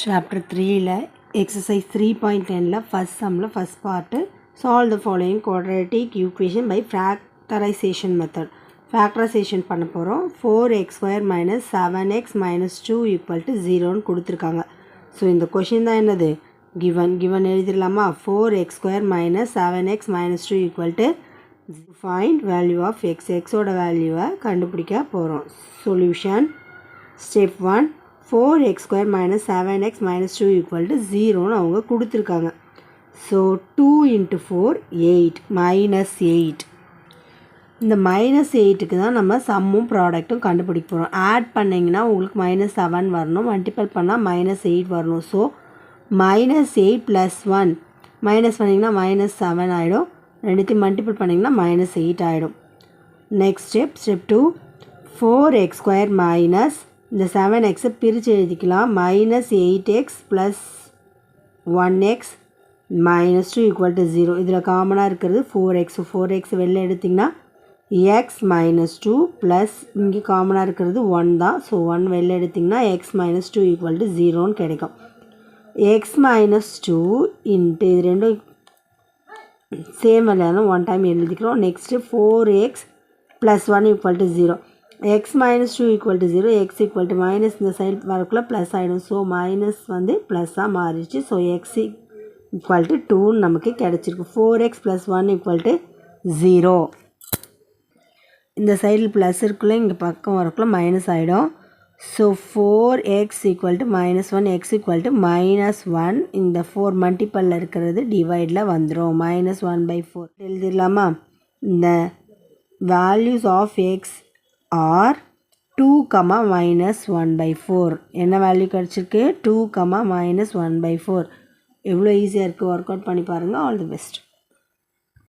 Chapter 3 exercise 3.10 first sum first part solve the following quadratic equation by factorization method. Factorization பண்ண போறோம் 4x square minus 7x minus 2 equal to 0 ன்னு கொடுத்திருக்காங்க. So இந்த question தான் என்னது given எழுதிடலாமா 4x square minus 7x minus 2 equal to find value of x ஓட வேல்யூவை கண்டுபிடிக்க போறோம். Solution step 1 4x square minus 7x minus 2 equal to 0 ன்னு அவங்க கொடுத்திருக்காங்க. So 2 into 4 8 minus 8. இந்த minus 8க்கு தான் நம்ம சம்மும் ப்ராடக்ட்டும் கண்டுபிடிக்க போகிறோம். ஆட் பண்ணிங்கன்னா உங்களுக்கு minus 7 வரணும், மல்டிபிள் பண்ணால் minus 8 வரணும். ஸோ minus 8 plus 1 மைனஸ் பண்ணிங்கன்னா minus 7 ஆகிடும், ரெண்டுத்தையும் மல்டிபிள் பண்ணிங்கன்னா minus 8 ஆகிடும். Next step 2 4x square minus இந்த 7x பிரித்து எழுதிக்கலாம் minus 8x plus 1x minus 2 equal to 0. இதில் காமனாக இருக்கிறது 4x வெளில எடுத்திங்கன்னா x minus 2 plus இங்கே காமனாக இருக்கிறது 1 தான். ஸோ 1 வெளில எடுத்திங்கன்னா x minus 2 equal to 0ன்னு கிடைக்கும். x minus 2 இன்ட்டு இது ரெண்டும் சேம் விளையாடும், ஒன் டைம் எழுதிக்கிறோம். Next 4x plus 1 equal to 0. x minus 2 equal to 0, x equal to minus இந்த சைடு வரக்குள்ள ப்ளஸ் ஆகிடும். ஸோ மைனஸ் வந்து ப்ளஸ்ஸாக மாறிடுச்சு. ஸோ x equal to 2 நமக்கு கிடச்சிருக்கு. 4x plus 1 equal to 0. இந்த சைடில் ப்ளஸ் இருக்குள்ள இங்கே பக்கம் வரக்குள்ள மைனஸ் ஆகிடும். So 4x equal to minus 1, x equal to minus 1. இந்த 4 மல்டிப்பலில் இருக்கிறது டிவைடில் வந்துடும். minus 1/4 எழுதிடலாமா? இந்த values of x are 2, minus 1/4. என்ன வேல்யூ கிடச்சிருக்கு? 2, minus 1/4. எவ்வளோ ஈஸியாக இருக்குது, ஒர்க் அவுட் பண்ணி பாருங்கள். All the best.